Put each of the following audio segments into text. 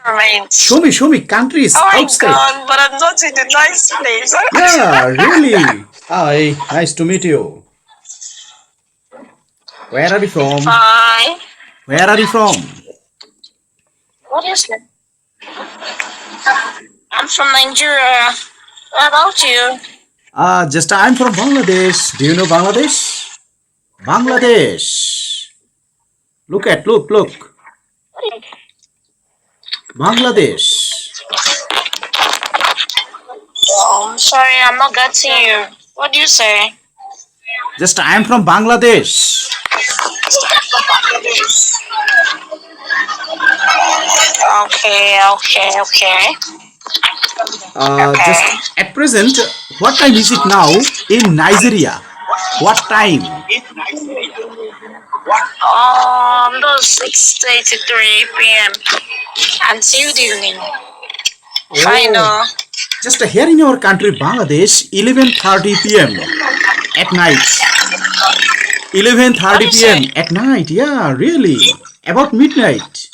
environment. Show me countries Oh my outside. God, but I'm not in a nice place. Yeah, really. Hi, nice to meet you. Where are you from? Fine. Where are you from? What is it? I'm from Nigeria. What about you? Just I'm from Bangladesh. Do you know Bangladesh? Bangladesh. Look. Bangladesh. Oh, I'm sorry, I'm not getting you. What do you say? Just I'm from Bangladesh. Okay. Just at present, what time is it now in Nigeria? What time? Those 6:83 p.m. until the evening. Fine. Oh, just here in our country, Bangladesh, 11:30 p.m. at night. 11:30 p.m. at night. Yeah, really. About midnight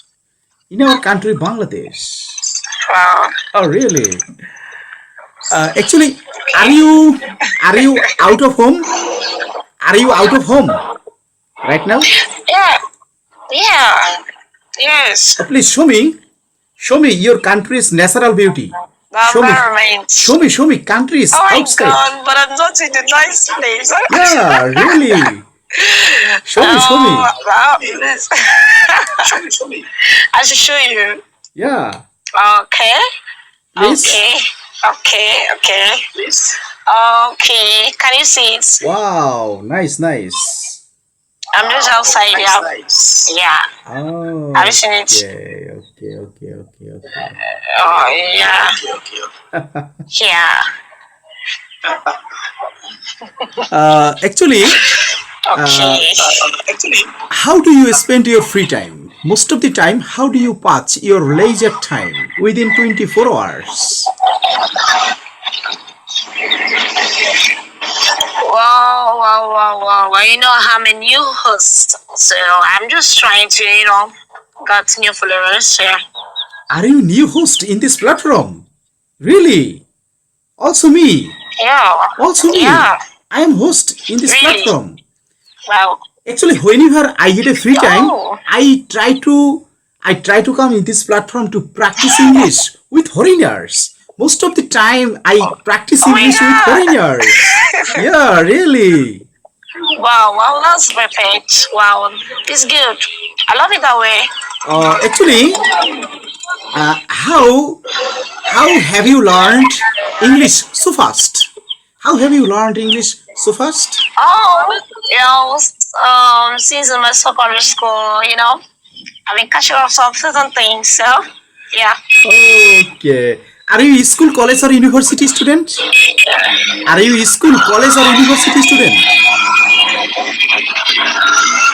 in our country, Bangladesh. Wow. Oh, really? Actually, are you out of home? Are you out of home right now? Yeah. Yes. Please show me your country's natural beauty. The environment. Show me countries Oh my outside. God, but I'm not in a nice place. Yeah, really. Show me. Wow. Show me. I should show you. Yeah. Okay. Please. Okay. Please. Okay. Can you see it? Wow, nice. I'm just outside. Yeah. Oh. Have you seen it? Okay. Oh yeah. Yeah. Actually, Okay. how do you spend your free time? Most of the time, how do you pass your leisure time within 24 hours? Wow. You know, I'm a new host, so I'm just trying to, get new followers here. Are you new host in this platform? Really? Also me. Yeah. Yeah. I am host in this Really? platform. Wow. Actually, whenever I get a free time, Oh. I try to come in this platform to practice English with foreigners. Most of the time, I practice Oh my English with God. foreigners. Yeah, really. Wow, that's perfect. Wow, it's good. I love it that way. Actually, how have you learned English so fast? How have you learned English so fast? Oh, since in my secondary school, I've been catching up some certain things, so yeah. Okay. Are you a school, college, or university student? Are you a school, college, or university student?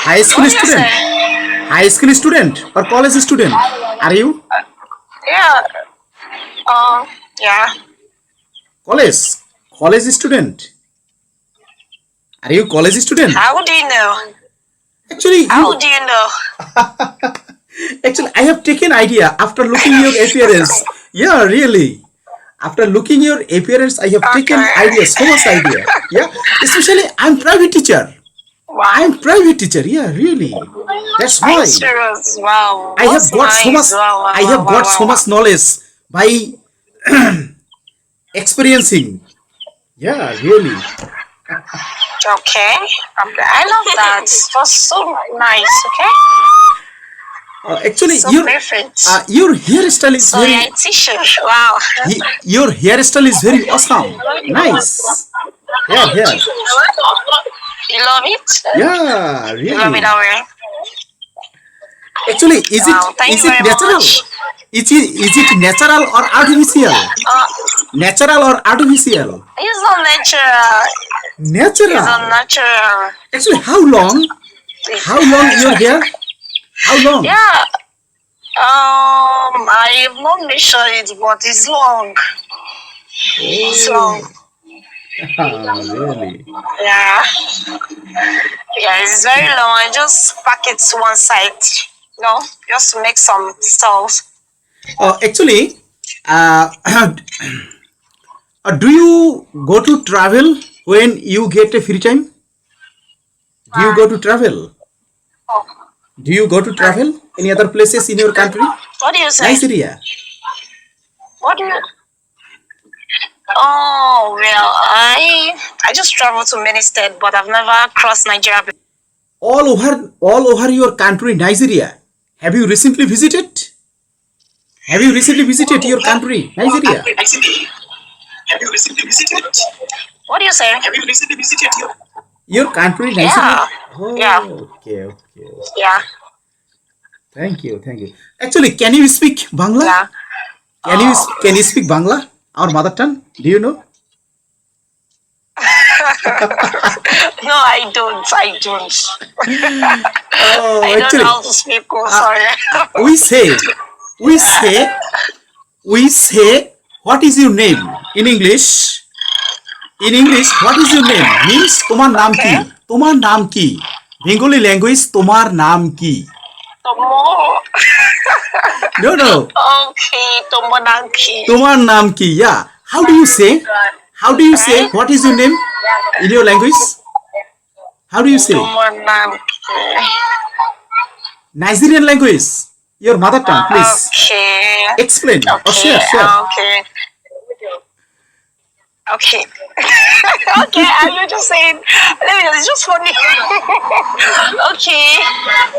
High What school do you student? say? High school student or college student? Are you Yeah. Yeah. college student? Are you college student? How do you know? Actually, How do you know? actually, I have taken idea after looking your appearance. Yeah, really. After looking your appearance, I have taken idea, so much idea. Yeah, especially I'm private teacher. Wow. I'm private teacher. Yeah, really. That's Are why you serious? Wow. I have That's got so much. nice. Wow. I have got so much knowledge by experiencing. Yeah, really. Okay. I love that. It was so nice. Okay. Actually, So perfect. your hairstyle is So very yeah, teacher. Wow. your hairstyle is very awesome. Nice. Yeah. You love it? Yeah, You love really. it that way? Actually, Wow. Thank you very natural? much. Is it natural or artificial? Natural or artificial? It's not natural. It's Natural. not natural. Actually, how long? How long your hair? How long? Yeah. I have not measured it, but it's long. It's long. Really? Yeah. Yeah, it's very long. I just pack it to one side. Just to make some stuff. Actually, uh, do you go to travel when you get a free time? Do you go to travel? Oh, Do you go to travel any other places in your country? what do you say? Nigeria. What do you? Oh well, I just traveled to many states, but I've never crossed Nigeria. All over your country, Nigeria. Have you recently visited? Have you recently visited your country, Nigeria? Have you recently visited? What do you say? Have you recently visited Your country, Nigeria? Yeah, yeah, Oh, okay. yeah, Thank you. Actually, can you speak Bangla? yeah. Can you speak Bangla? Our mother tongue? Do you know? No, I don't. I don't. Oh, I don't know actually, how to speak. Oh, uh, sorry. we say, we say, we say, what is your name in English? In English, what is your name? Means তোমার নাম কি? Okay. তোমার নাম কি? Bengali language তোমার নাম কি? Tomo. No. Okay, Tomonanki. তোমার নাম কি? Yeah. How do you say? How do you say? Right? What is your name in your language? How do you say? Tomonanki. Nigerian language. Your mother tongue, please. Okay. Explain or Okay. share. Okay. Okay. Okay, are you just saying? Let me. It's just funny. Okay.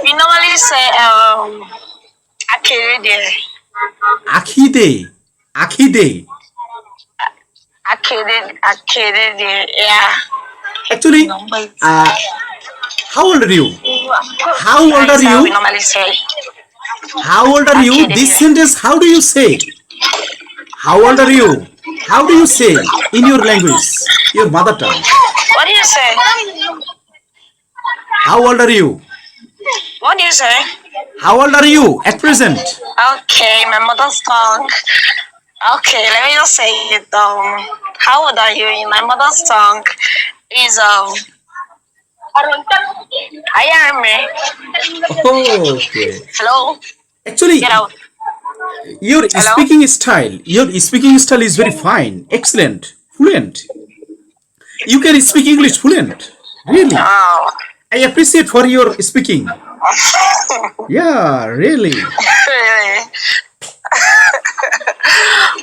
We normally say Akere. Akide. Akide. Akere. Yeah. Actually, uh, how old are you? How old That are is how we you? normally say How old are you? Akere. This sentence, how do you say? How old are you? How do you say in your language, your mother tongue? What do you say? How old are you? What do you say? How old are you at present? Okay, my mother's tongue. Okay, let me just say it. How old are you? In my mother's tongue is I am me. Okay. Hello, Actually, get out. Hello. your speaking style is very fine, excellent, fluent. You can speak English fluent. Really. Oh, I appreciate for your speaking. Yeah, really. really?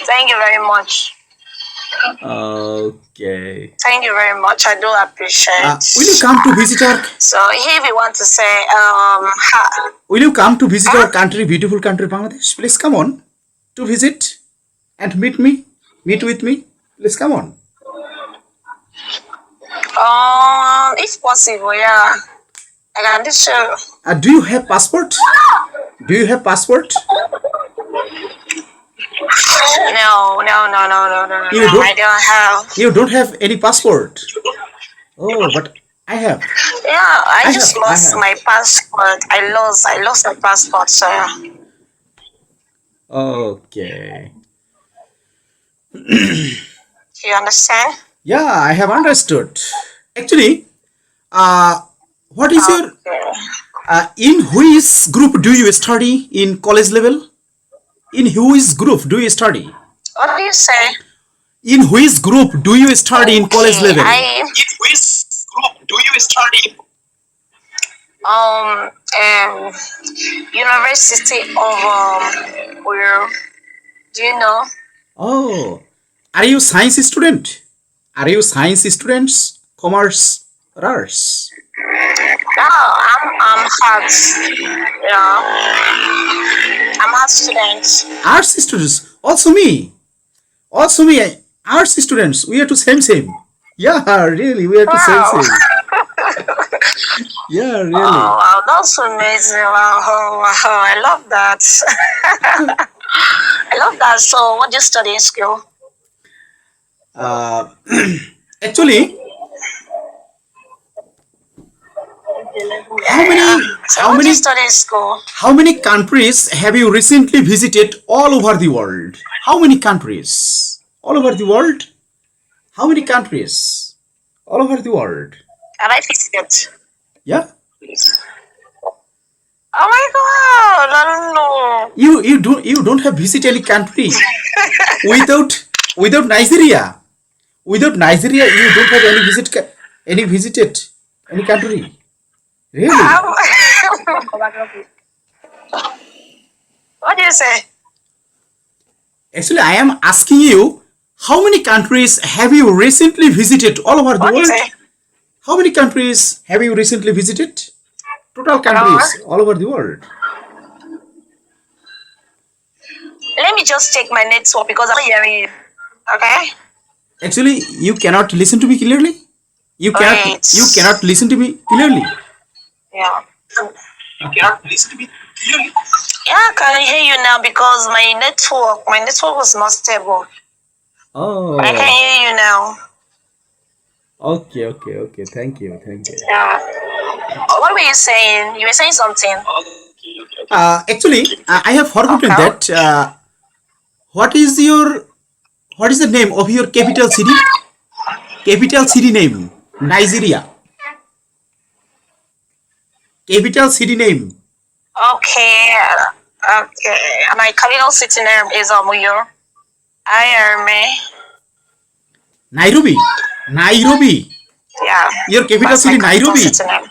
Thank you very much. Okay. Thank you very much. I do appreciate. Will you come to visit our So if you want to say Will you come to visit our country, beautiful country, Bangladesh? Please come on to visit and meet with me. Please come on. if possible, yeah, I can do so. Do you have passport? Do you have passport? No. You don't. I don't have. You don't have any passport. Oh, but I have. Yeah, I I just have. I lost have. my passport. I lost my passport. So Okay. you understand? Yeah, I have understood. Actually, uh, what is your Okay. in which group do you study in college level? In which group do you study? What do you say? In which group do you study in college Okay, level? I in which group do you study? Um, University of where? Do you know? Oh, are you science student? Are you science students? Commerce or arts? No, I'm arts. I'm art student. Arts students. Also me. Also me. Arts students. We are to same. Yeah, really. We are to Wow. same. Yeah, Oh really. wow, that's amazing. Wow, I love that. I love that. So, what do you study in school? Uh, actually, how Yeah. many So, how what do you many study in school? how many countries have you recently visited all over the world? How many countries? All over the world? How many countries? All over the world. Can I fix it, Yeah. please? Oh my god, I don't know. You don't have visit any country without Nigeria. Without Nigeria, you don't have any visited any country. Really? Um, what do you say? Actually, I am asking you, how many countries have you recently visited all over the What do you world? say? How many countries have you recently visited? Total Uh, countries all over the world. Let me just check my network because I'm not hearing you. Okay? Actually, you cannot listen to me clearly. You cannot Wait. you cannot listen to me clearly. Yeah. You cannot listen to me clearly. Yeah, I can hear you now because my network was not stable. But I can Oh, hear you now. okay. Thank you. Yeah. What were you saying? You were saying something. Actually, I have forgotten Okay. that. What is your what is the name of your capital city? Capital city name. Nigeria. Capital city name. Okay. Okay. My capital city name is Omuyo. I am Nairobi. Nairobi. yeah. Your capital That's my city capital Nairobi. city name.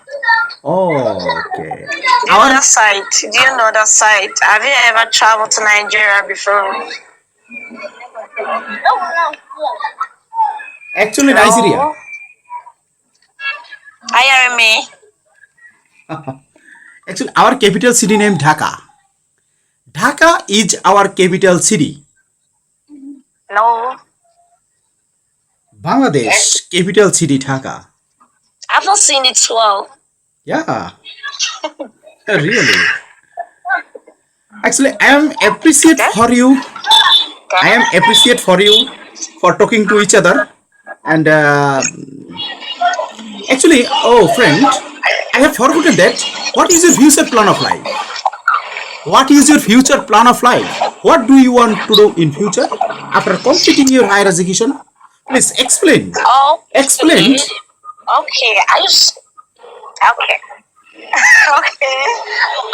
Oh, okay. Do you know Our that site? Do you know that site? Have you ever traveled to Nigeria before? actually Nigeria. No. I am Actually, our capital city name Dhaka. Dhaka is our capital city. No. Bangladesh capital city Dhaka. I've not seen it well. Yeah, really. Actually, I am appreciate Okay. for you. I Okay. am appreciate for you for talking to each other. And actually, oh friend, I have forgotten that. What is your future plan of life? What is your future plan of life? What do you want to do in future after completing your higher education? Please explain. Explain. Okay. Okay. Okay. Okay.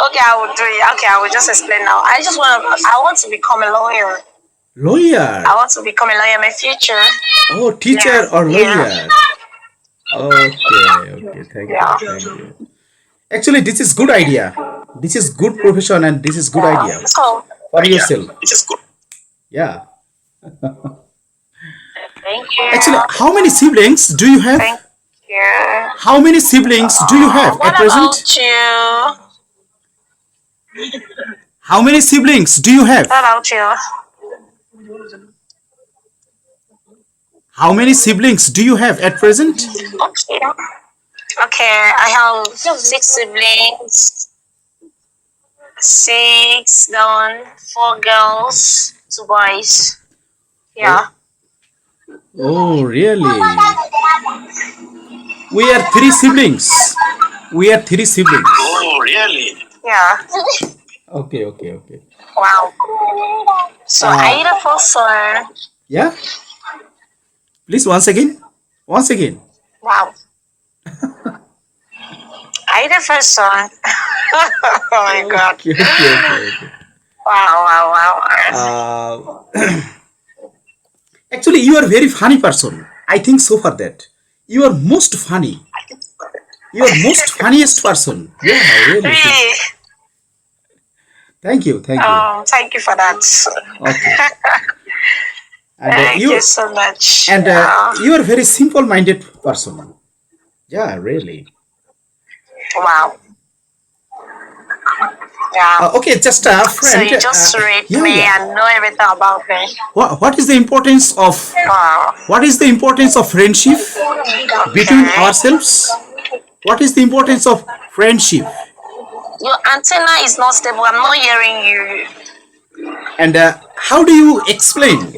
Okay, I will do it. Okay, I will just explain now. I want to become a lawyer. I Lawyer. want to become a lawyer in my future. Oh, Yeah. teacher or Yeah. lawyer. Okay. Yeah. Thank you. Actually, this is good idea. This is good profession and this is good Yeah. idea So for yourself. it is good. Yeah. Thank you. Actually, how many siblings do you have? Thank you. How many siblings do you have What at present? about you? How many siblings do you have? What about you? How many siblings do you have at present? Okay. Okay, I have 6 siblings. 6 done, 4 girls, 2 boys. Oh, Yeah. oh, really? We are three siblings. We are three siblings. Oh, really? Yeah. Okay. Wow. So I Uh, need a first son. yeah. Please once again. Once again. Wow. I need a first son. Oh my god. Okay. Wow. Actually, you are very funny person. I think so for that. You are most funny. You are most funniest person. Yeah, really. Really? Thank you. Thank you for that. Okay. And Thank you so much. you are very simple-minded person. Yeah, really. Wow. Yeah. Okay, just a So friend. you just rate Yeah, me yeah. and know everything about me. What is the importance of Wow. friendship between Okay. ourselves? What is the importance of friendship? Your antenna is not stable. I'm not hearing you. And how do you explain?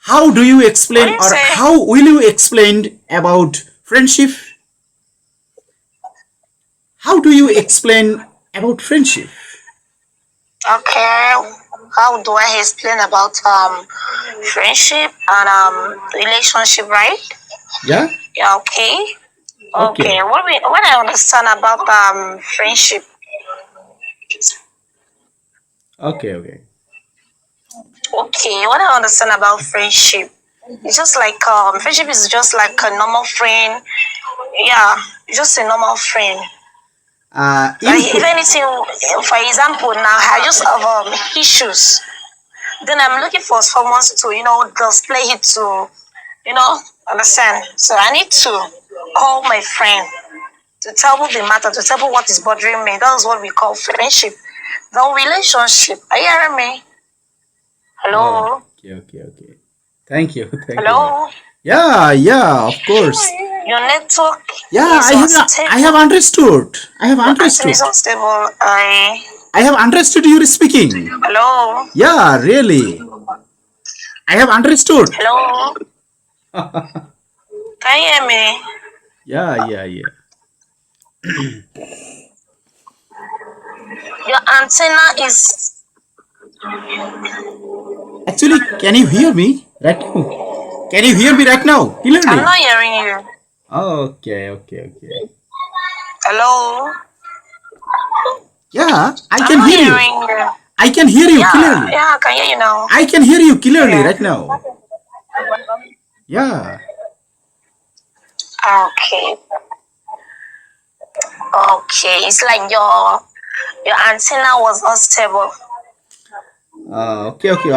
How do you What do explain, you or say? how will you explain about friendship? How do you explain about friendship? Okay. How do I explain about friendship and relationship, right? Yeah. Yeah, okay. Okay. Okay. What I understand about friendship Okay, okay. Okay, what I understand about friendship, it's just like friendship is just like a normal friend. Yeah, just a normal friend. Like You if could. anything, for example, now I just have issues. Then I'm looking for someone to display it to understand. So I need to call my friend to tell me the matter, to tell me what is bothering me. That's what we call friendship. No relationship. Are you hearing me? Oh, Hello? okay, okay, okay. Thank you, thank you. Hello? Yeah, yeah, of course. Your network Yeah, is I have unstable. understood. I have Your antenna is understood. unstable. I have understood your speaking. Hello? Yeah, really. I have understood. Hello? Can you hear me? Yeah, yeah, yeah. Your antenna is. Actually, can you hear me right now? Can you hear me right now? I'm Clearly. not hearing you. Okay, okay, okay. Hello? Yeah, I I'm can not hear you. hearing you. I can hear you Yeah, clearly. yeah, I can hear you now. I can hear you clearly Yeah. right now. Yeah. Okay. Okay. It's like your antenna was not stable. Okay, okay.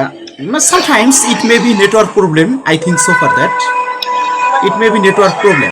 Sometimes it may be network problem. I think so for that. It may be network problem.